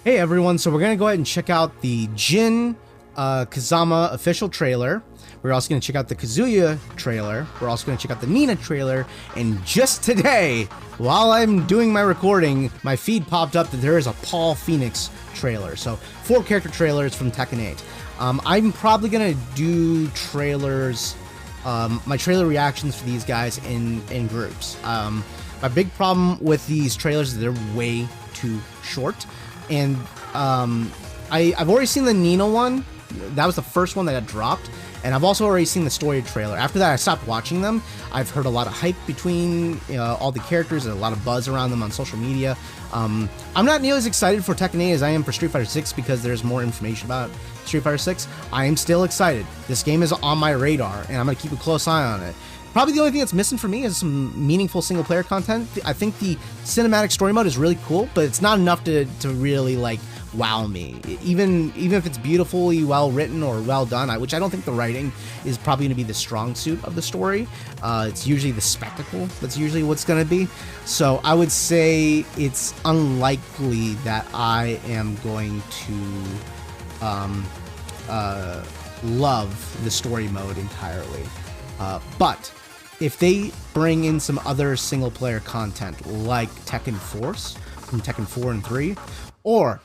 Hey everyone, so we're gonna go ahead and check out the Jin Kazama official trailer. We're also gonna check out the Kazuya trailer. We're also gonna check out the Nina trailer. And just today, while I'm doing my recording, my feed popped up that there is a Paul Phoenix trailer. So 4 character trailers from Tekken 8. I'm probably gonna do trailers, my trailer reactions for these guys in groups. My big problem with these trailers is they're way too short. And I've already seen the Nina one. That was the first one that got dropped. And I've also already seen the story trailer. After that, I stopped watching them. I've heard a lot of hype between all the characters and a lot of buzz around them on social media. I'm not nearly as excited for Tekken 8 as I am for Street Fighter 6 because there's more information about Street Fighter 6. I am still excited. This game is on my radar, and I'm going to keep a close eye on it. Probably the only thing that's missing for me is some meaningful single-player content. I think the cinematic story mode is really cool, but it's not enough to really, like, wow me. Even if it's beautifully well-written or well-done, which I don't think the writing is probably going to be the strong suit of the story. It's usually the spectacle that's usually what's going to be. So I would say it's unlikely that I am going to love the story mode entirely. But if they bring in some other single-player content, like Tekken Force from Tekken 4 and 3, or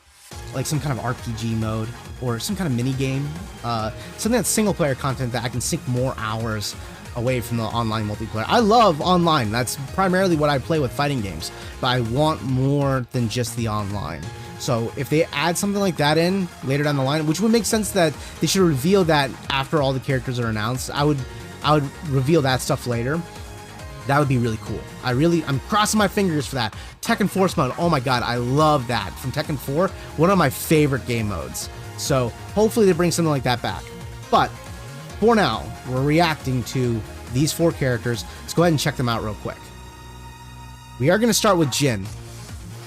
like some kind of RPG mode, or some kind of mini-game, something that's single-player content that I can sink more hours away from the online multiplayer. I love online. That's primarily what I play with fighting games, but I want more than just the online. So if they add something like that in later down the line, which would make sense that they should reveal that after all the characters are announced, I would reveal that stuff later. That would be really cool. I'm crossing my fingers for that. Tekken Force mode, oh my god, I love that. From Tekken 4, one of my favorite game modes. So hopefully they bring something like that back. But for now, we're reacting to these 4 characters. Let's go ahead and check them out real quick. We are going to start with Jin.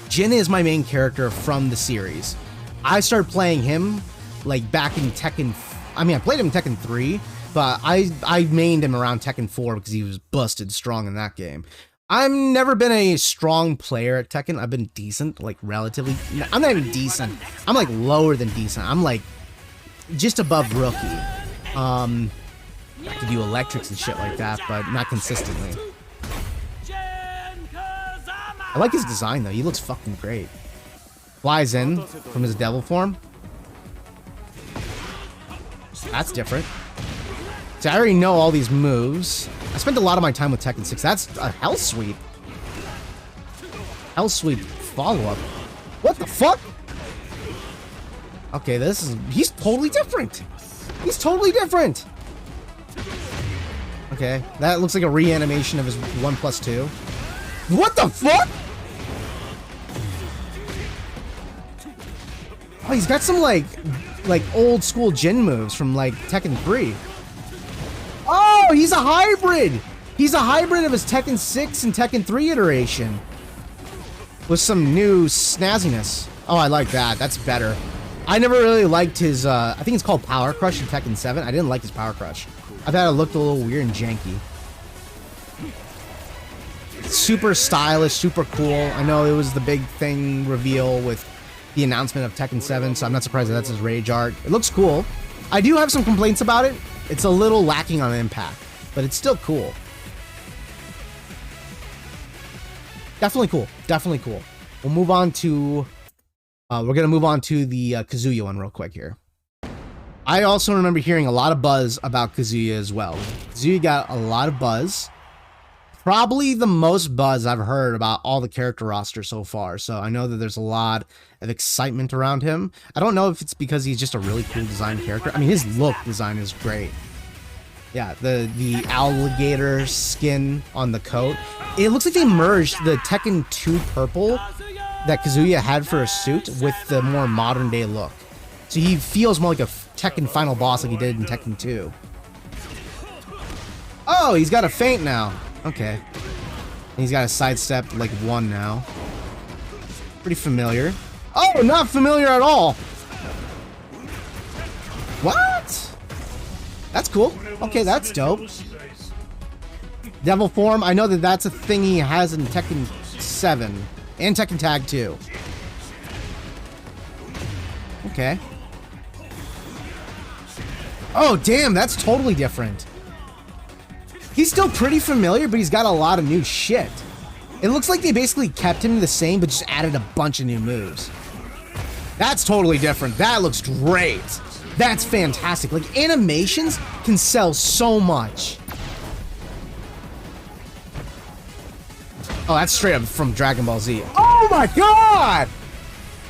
Jin is my main character from the series. I started playing him like back in Tekken. I mean, I played him in Tekken 3. But I mained him around Tekken 4 because he was busted strong in that game. I've never been a strong player at Tekken. I've been decent, like relatively. I'm not even decent. I'm like lower than decent. I'm like just above rookie. I can do electrics and shit like that, but not consistently. I like his design though. He looks fucking great. Flies in from his devil form. That's different. So I already know all these moves. I spent a lot of my time with Tekken 6. That's a Hell Sweep. Hell Sweep follow-up. What the fuck? Okay, he's totally different. He's totally different. Okay, that looks like a reanimation of his 1+2. What the fuck? Oh, he's got some like old school Jin moves from like Tekken 3. Oh, he's a hybrid! He's a hybrid of his Tekken 6 and Tekken 3 iteration. With some new snazziness. Oh, I like that. That's better. I never really liked his, I think it's called Power Crush in Tekken 7. I didn't like his Power Crush. I thought it looked a little weird and janky. Super stylish, super cool. I know it was the big thing reveal with the announcement of Tekken 7, so I'm not surprised that that's his rage art. It looks cool. I do have some complaints about it. It's a little lacking on impact, but it's still cool. Definitely cool. Definitely cool. We'll move on to... we're going to move on to the Kazuya one real quick here. I also remember hearing a lot of buzz about Kazuya as well. Kazuya got a lot of buzz. Probably the most buzz I've heard about all the character roster so far. So I know that there's a lot of excitement around him. I don't know if it's because he's just a really cool design character. I mean, his look design is great. Yeah, the alligator skin on the coat. It looks like they merged the Tekken 2 purple that Kazuya had for a suit with the more modern day look. So he feels more like a Tekken final boss like he did in Tekken 2. Oh, he's got a feint now. Okay. He's got a sidestep like 1 now. Pretty familiar. Oh, not familiar at all. What? That's cool. Okay, that's dope. Devil form. I know that that's a thing he has in Tekken 7 and Tekken Tag 2. Okay. Oh, damn, that's totally different. He's still pretty familiar, but he's got a lot of new shit. It looks like they basically kept him the same, but just added a bunch of new moves. That's totally different. That looks great. That's fantastic. Like, animations can sell so much. Oh, that's straight up from Dragon Ball Z. Oh my god!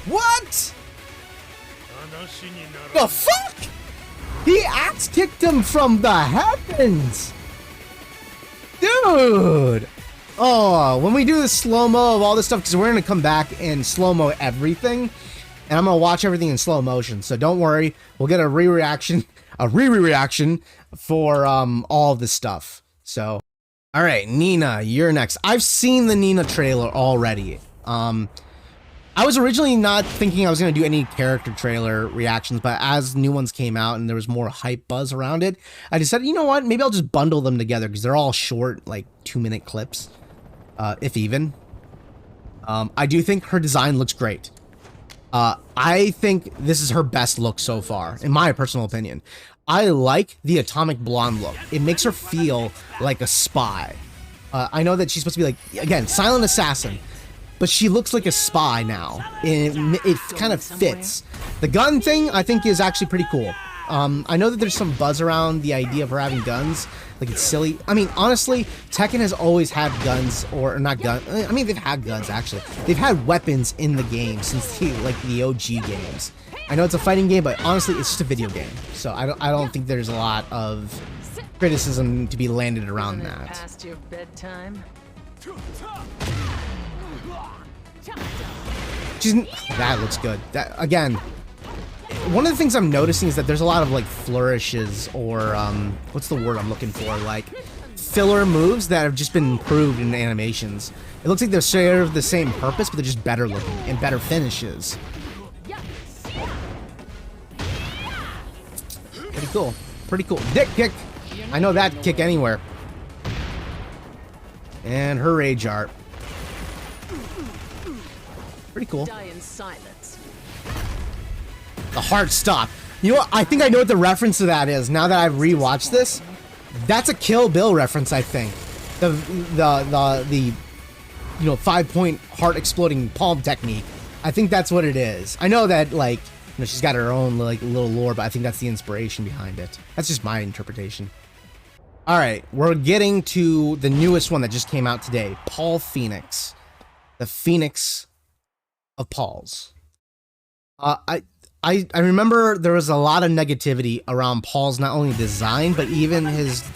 What? The fuck? He axe kicked him from the heavens! Dude! Oh, when we do the slow-mo of all this stuff, because we're going to come back and slow-mo everything, and I'm going to watch everything in slow motion, so don't worry. We'll get a re-reaction for all of this stuff. So, all right, Nina, you're next. I've seen the Nina trailer already. I was originally not thinking I was going to do any character trailer reactions, but as new ones came out and there was more hype buzz around it, I decided, you know what, maybe I'll just bundle them together because they're all short, like 2-minute clips, if even. I do think her design looks great. I think this is her best look so far, in my personal opinion. I like the atomic blonde look. It makes her feel like a spy. I know that she's supposed to be like, again, silent assassin. But she looks like a spy now. It kind of fits. The gun thing, I think, is actually pretty cool. I know that there's some buzz around the idea of her having guns. Like, it's silly. I mean, honestly, Tekken has always had guns, or not guns. I mean, they've had guns, actually. They've had weapons in the game since, the OG games. I know it's a fighting game, but honestly, it's just a video game. So I don't think there's a lot of criticism to be landed around that. Past your bedtime. That looks good. That, again, one of the things I'm noticing is that there's a lot of like flourishes or what's the word I'm looking for, like filler moves that have just been improved in animations. It looks like they're serve the same purpose, but they're just better looking and better finishes. Pretty cool. Pretty cool. Dick kick. I know that kick anywhere. And her rage art. Pretty cool. Die in silence. The heart stop. You know what? I think I know what the reference to that is. Now that I've rewatched this, that's a Kill Bill reference. I think the 5-point heart exploding palm technique. I think that's what it is. I know that like she's got her own like little lore, but I think that's the inspiration behind it. That's just my interpretation. All right, we're getting to the newest one that just came out today. Paul Phoenix, the Phoenix of Paul's. I remember there was a lot of negativity around Paul's not only design but even his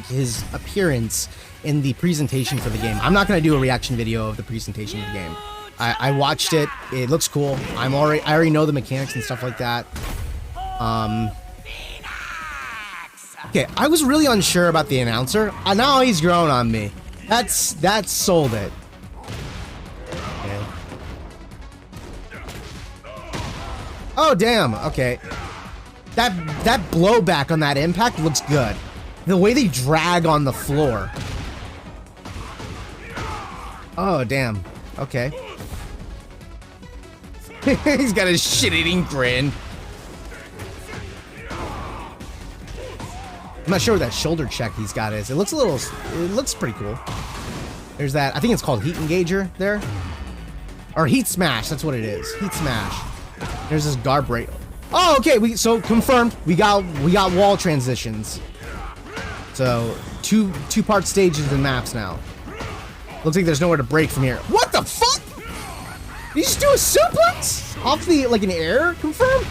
his appearance in the presentation for the game. I'm not going to do a reaction video of the presentation of the game. I watched it. It looks cool. I already know the mechanics and stuff like that. Okay, I was really unsure about the announcer. Now he's grown on me. That sold it. Okay. Oh damn. Okay. That blowback on that impact looks good. The way they drag on the floor. Oh damn. Okay. He's got a shit-eating grin. I'm not sure what that shoulder check he's got is. It looks pretty cool. There's that, I think it's called Heat Engager there. Or Heat Smash, that's what it is. Heat Smash. There's this guard break. Oh, okay, so confirmed. We got wall transitions. So two-part stages and maps now. Looks like there's nowhere to break from here. What the fuck? Did you just do a suplex? Off the, like, an air? Confirmed?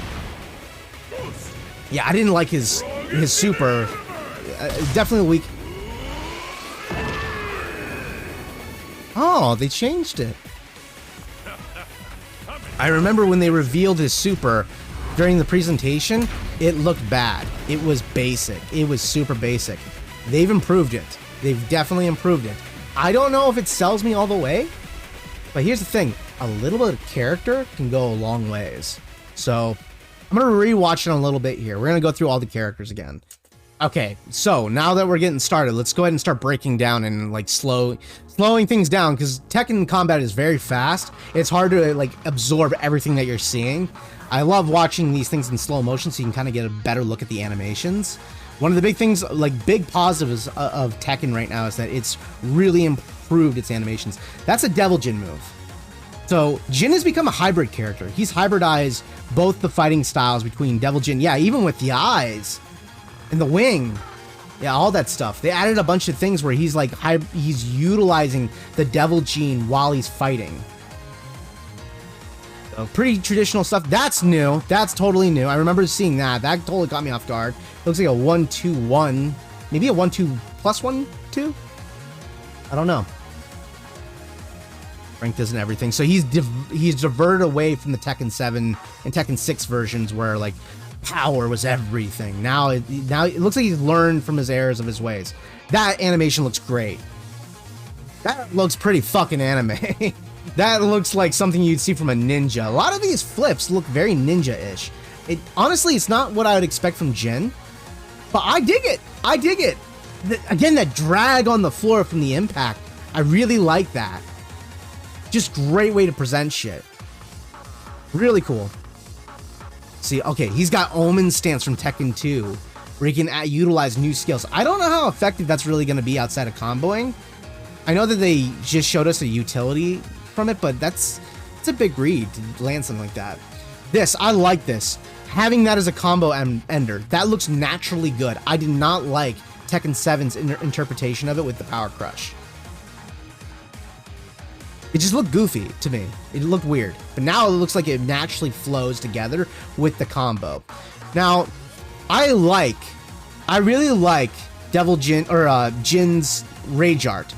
Yeah, I didn't like his super. Definitely weak. Oh, they changed it. I remember when they revealed his super during the presentation, it looked bad. It was basic. It was super basic. They've improved it. They've definitely improved it. I don't know if it sells me all the way, but here's the thing. A little bit of character can go a long ways. So I'm going to rewatch it a little bit here. We're going to go through all the characters again. Okay, so now that we're getting started, let's go ahead and start breaking down and like slowing things down, because Tekken combat is very fast. It's hard to like absorb everything that you're seeing. I love watching these things in slow motion so you can kind of get a better look at the animations. One of the big things, like big positives of Tekken right now, is that it's really improved its animations. That's a Devil Jin move. So Jin has become a hybrid character. He's hybridized both the fighting styles between Devil Jin, yeah, even with the eyes and the wing, yeah, all that stuff. They added a bunch of things where he's like he's utilizing the Devil Jin while he's fighting. So pretty traditional stuff. That's new. That's totally new. I remember seeing that. That totally got me off guard. It looks like a 1-2-1, maybe a 1-2 plus 1-2. I don't know. Strength isn't everything. So he's diverted away from the Tekken 7 and Tekken 6 versions where like power was everything. Now it looks like he's learned from his errors of his ways. That animation looks great. That looks pretty fucking anime. That looks like something you'd see from a ninja. A lot of these flips look very ninja-ish. Honestly, it's not what I would expect from Jin, but I dig it. I dig it. Again, that drag on the floor from the impact. I really like that. Just great way to present shit. Really cool. See, okay, he's got Omen stance from Tekken 2, where he can utilize new skills. I don't know how effective that's really going to be outside of comboing. I know that they just showed us a utility from it, but it's a big read to land something like that. This, I like this. Having that as a combo ender, that looks naturally good. I did not like Tekken 7's interpretation of it with the Power Crush. It just looked goofy to me. It looked weird. But now it looks like it naturally flows together with the combo. Now, I really like Devil Jin, or Jin's Rage Art.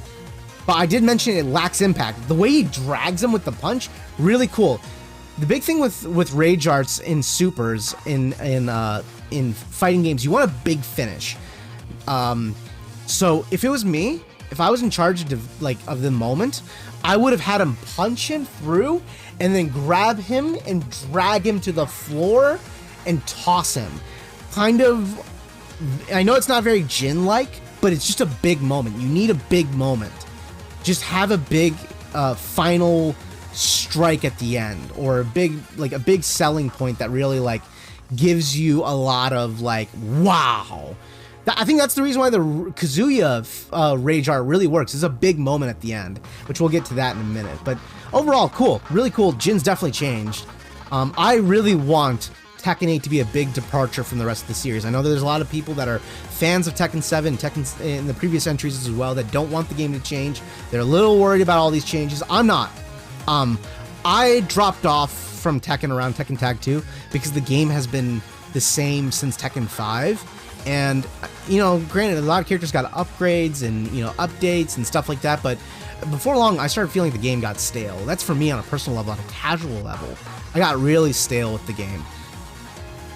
But I did mention it lacks impact. The way he drags him with the punch, really cool. The big thing with Rage Arts in supers, in fighting games, you want a big finish. So if it was me, if I was in charge of the moment, I would have had him punch him through and then grab him and drag him to the floor and toss him. Kind of, I know it's not very Jin-like, but it's just a big moment. You need a big moment. Just have a big final strike at the end, or a big selling point that really like gives you a lot of like, wow. I think that's the reason why the Kazuya Rage Art really works. It's a big moment at the end, which we'll get to that in a minute. But overall, cool. Really cool. Jin's definitely changed. I really want Tekken 8 to be a big departure from the rest of the series. I know that there's a lot of people that are fans of Tekken 7, Tekken in the previous entries as well, that don't want the game to change. They're a little worried about all these changes. I'm not. I dropped off from Tekken around Tekken Tag 2 because the game has been the same since Tekken 5. And, you know, granted, a lot of characters got upgrades and, you know, updates and stuff like that, but before long, I started feeling the game got stale. That's for me on a personal level, on a casual level. I got really stale with the game.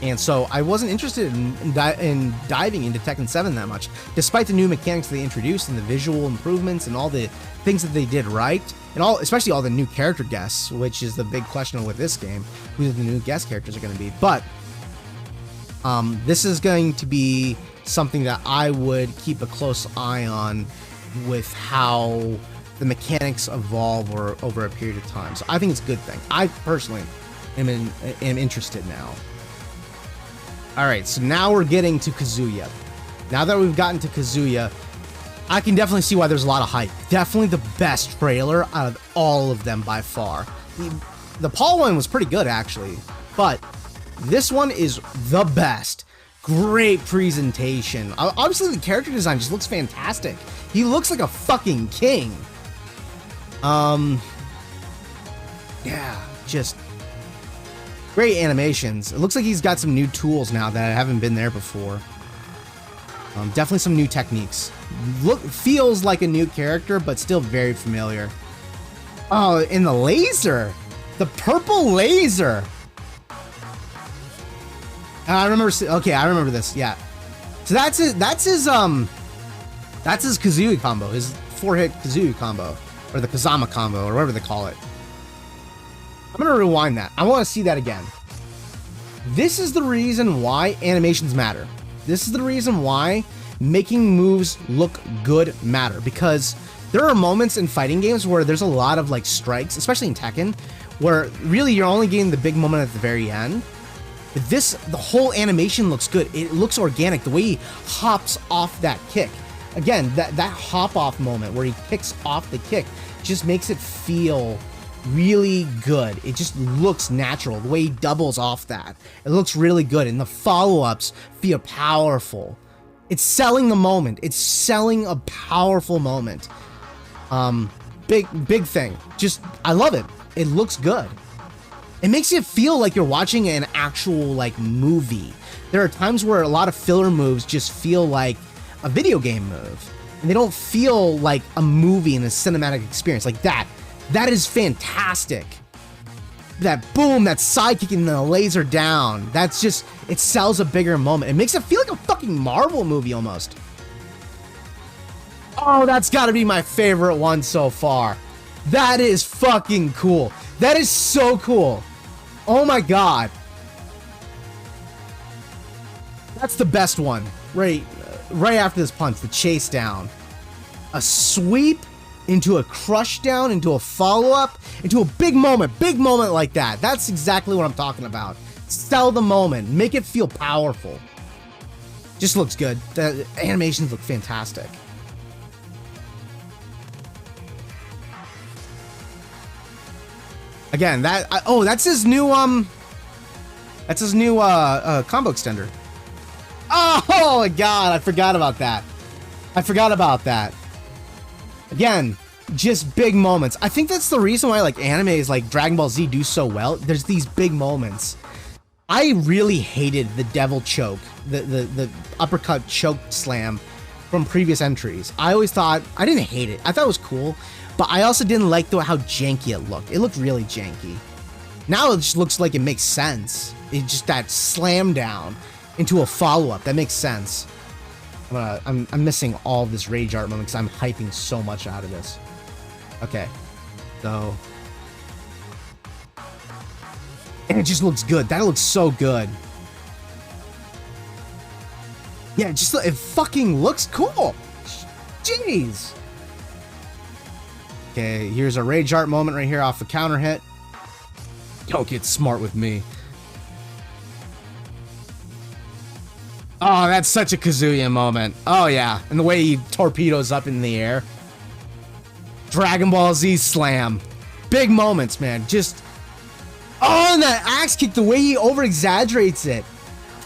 And so I wasn't interested in diving into Tekken 7 that much, despite the new mechanics they introduced and the visual improvements and all the things that they did right, and especially all the new character guests, which is the big question with this game, who the new guest characters are going to be. But this is going to be something that I would keep a close eye on with how the mechanics evolve over a period of time. So I think it's a good thing. I personally am interested now. All right, so now we're getting to Kazuya. Now that we've gotten to Kazuya, I can definitely see why there's a lot of hype. Definitely the best trailer out of all of them by far. The Paul one was pretty good, actually, but this one is the best. Great presentation. Obviously, the character design just looks fantastic. He looks like a fucking king. Yeah, just great animations. It looks like he's got some new tools now that haven't been there before. Definitely some new techniques. Feels like a new character, but still very familiar. Oh, and the laser! The purple laser! I remember. Okay, I remember this. Yeah. So that's his Kazuya combo, his 4-hit Kazuya combo, or the Kazama combo, or whatever they call it. I'm gonna rewind that. I want to see that again. This is the reason why animations matter. This is the reason why making moves look good matter, because there are moments in fighting games where there's a lot of like strikes, especially in Tekken, where really you're only getting the big moment at the very end. But the whole animation looks good. It looks organic. The way he hops off that kick. Again, that hop off moment where he kicks off the kick just makes it feel really good. It just looks natural. The way he doubles off that, it looks really good. And the follow-ups feel powerful. It's selling the moment. It's selling a powerful moment. Big thing. Just, I love it. It looks good. It makes you feel like you're watching an actual like movie. There are times where a lot of filler moves just feel like a video game move, and they don't feel like a movie and a cinematic experience. Like that is fantastic. That boom, that side kick and the laser down, that's just, it sells a bigger moment. It makes it feel like a fucking Marvel movie almost. Oh, that's gotta be my favorite one so far. That is fucking cool. That is so cool. Oh my god. That's the best one. Right after this punch, the chase down. A sweep into a crush down, into a follow-up, into a big moment like that. That's exactly what I'm talking about. Sell the moment. Make it feel powerful. Just looks good. The animations look fantastic. Again, that's his new combo extender. Oh my god, I forgot about that. Again, just big moments. I think that's the reason why like animes like Dragon Ball Z do so well. There's these big moments. I really hated the devil choke, the uppercut choke slam from previous entries. I always thought, I didn't hate it. I thought it was cool, but I also didn't like how janky it looked. It looked really janky. Now it just looks like it makes sense. It's just that slam down into a follow-up. That makes sense. I'm missing all of this rage art moment because I'm hyping so much out of this. Okay. So. And it just looks good. That looks so good. Yeah, it fucking looks cool. Jeez. Okay, here's a rage art moment right here off the counter hit. Don't get smart with me. Oh, that's such a Kazuya moment. Oh, yeah. And the way he torpedoes up in the air. Dragon Ball Z slam. Big moments, man. Just... Oh, and that axe kick, the way he over-exaggerates it.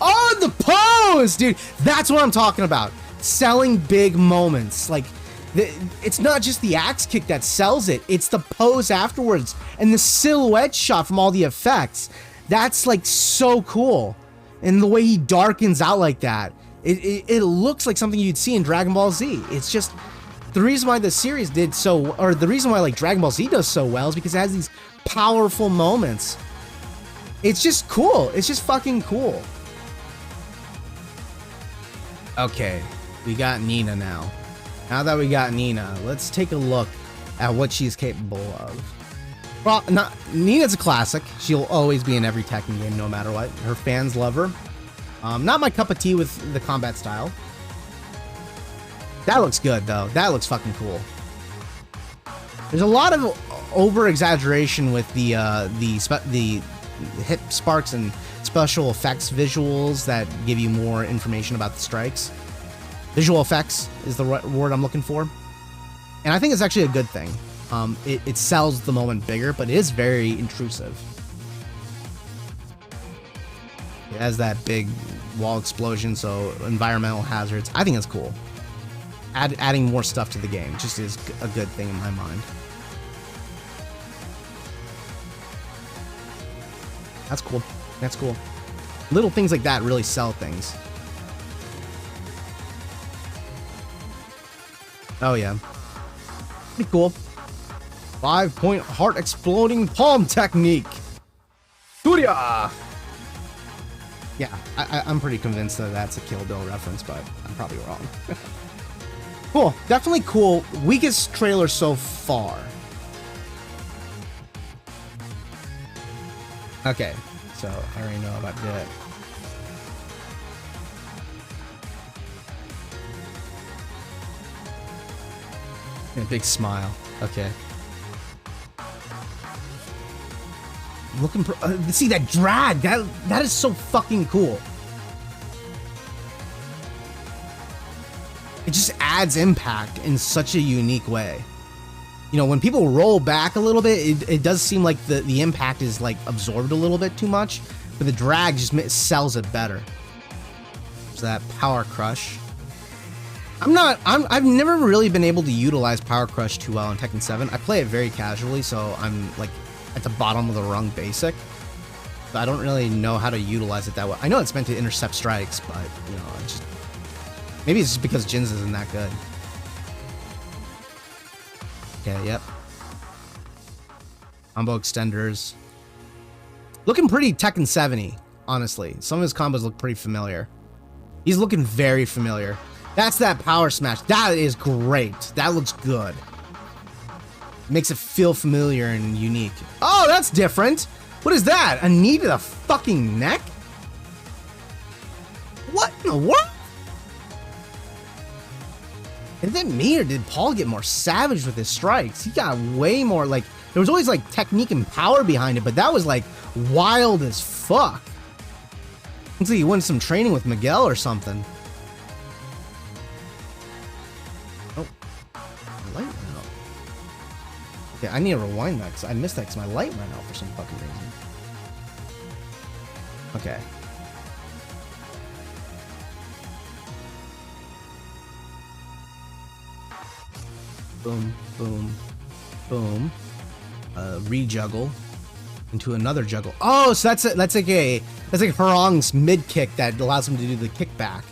Oh, the pose, dude. That's what I'm talking about. Selling big moments. Like, it's not just the axe kick that sells it. It's the pose afterwards. And the silhouette shot from all the effects. That's, like, so cool. And the way he darkens out like that. It looks like something you'd see in Dragon Ball Z. It's just... The reason why the series did so... Or the reason why, like, Dragon Ball Z does so well is because it has these powerful moments. It's just cool. It's just fucking cool. Okay. We got Nina now. Now that we got Nina, let's take a look at what she's capable of. Well, Nina's a classic. She'll always be in every Tekken game, no matter what. Her fans love her. Not my cup of tea with the combat style. That looks good, though. That looks fucking cool. There's a lot of over-exaggeration with the hip sparks and special effects visuals that give you more information about the strikes. Visual effects is the right word I'm looking for. And I think it's actually a good thing. It sells the moment bigger, but it is very intrusive. It has that big wall explosion, so environmental hazards. I think it's cool. Adding more stuff to the game just is a good thing in my mind. That's cool. That's cool. Little things like that really sell things. Oh, yeah. Pretty cool. 5-point heart exploding palm technique. Kazuya! Yeah, I'm pretty convinced that that's a Kill Bill reference, but I'm probably wrong. Cool. Definitely cool. Weakest trailer so far. Okay, so I already know about that. A big smile. Okay. Looking for see that drag. That is so fucking cool. It just adds impact in such a unique way. You know, when people roll back a little bit, it does seem like the impact is like absorbed a little bit too much, but the drag just sells it better. There's that power crush. I've never really been able to utilize power crush too well in Tekken 7. I play it very casually, so I'm like at the bottom of the rung basic. But I don't really know how to utilize it that well. I know it's meant to intercept strikes, but you know, it's just maybe it's just because Jin's isn't that good. Okay, yep. Combo extenders. Looking pretty Tekken 7-y, honestly. Some of his combos look pretty familiar. He's looking very familiar. That's that power smash. That is great. That looks good. Makes it feel familiar and unique. Oh, that's different. What is that? A knee to the fucking neck? What in the world? Is it me, or did Paul get more savage with his strikes? He got way more, like, there was always, like, technique and power behind it, but that was, like, wild as fuck. Looks like he went some training with Miguel or something. Oh, my light went out. Okay, I need to rewind that, because I missed that because my light went out for some fucking reason. Okay. Boom, boom, boom. Rejuggle into another juggle. Oh, so that's like Harong's mid kick that allows him to do the kickback.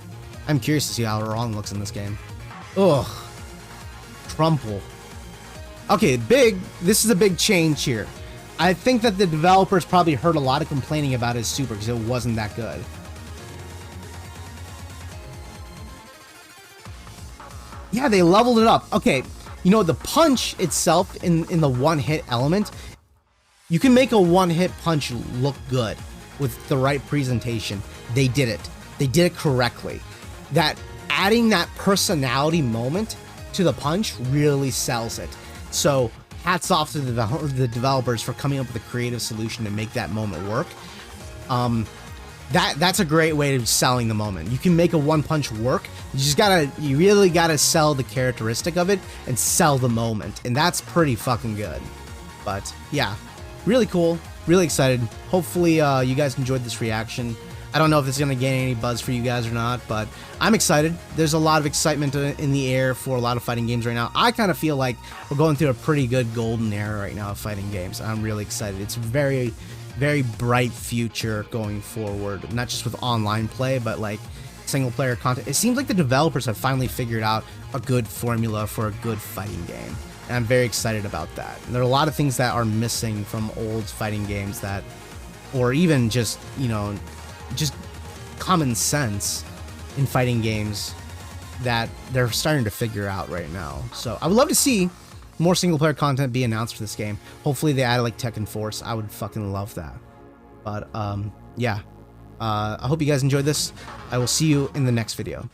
I'm curious to see how Harong looks in this game. Ugh. Trumple. Okay, this is a big change here. I think that the developers probably heard a lot of complaining about his super because it wasn't that good. Yeah, they leveled it up. Okay. You know, the punch itself in the one-hit element, you can make a one-hit punch look good with the right presentation. They did it. They did it correctly. That adding that personality moment to the punch really sells it. So hats off to the developers for coming up with a creative solution to make that moment work. That's a great way of selling the moment. You can make a one punch work. You really gotta sell the characteristic of it and sell the moment, and that's pretty fucking good. But yeah, really cool, really excited. Hopefully you guys enjoyed this reaction. I don't know if it's gonna gain any buzz for you guys or not, but I'm excited. There's a lot of excitement in the air for a lot of fighting games right now. I kind of feel like we're going through a pretty good golden era right now of fighting games. I'm really excited. It's very bright future going forward, not just with online play, but like single player content. It seems like the developers have finally figured out a good formula for a good fighting game, and I'm very excited about that. And there are a lot of things that are missing from old fighting games that, or even just, you know, just common sense in fighting games that they're starting to figure out right now. So I would love to see more single player content be announced for this game. Hopefully they add like Tekken Force. I would fucking love that. But yeah, I hope you guys enjoyed this. I will see you in the next video.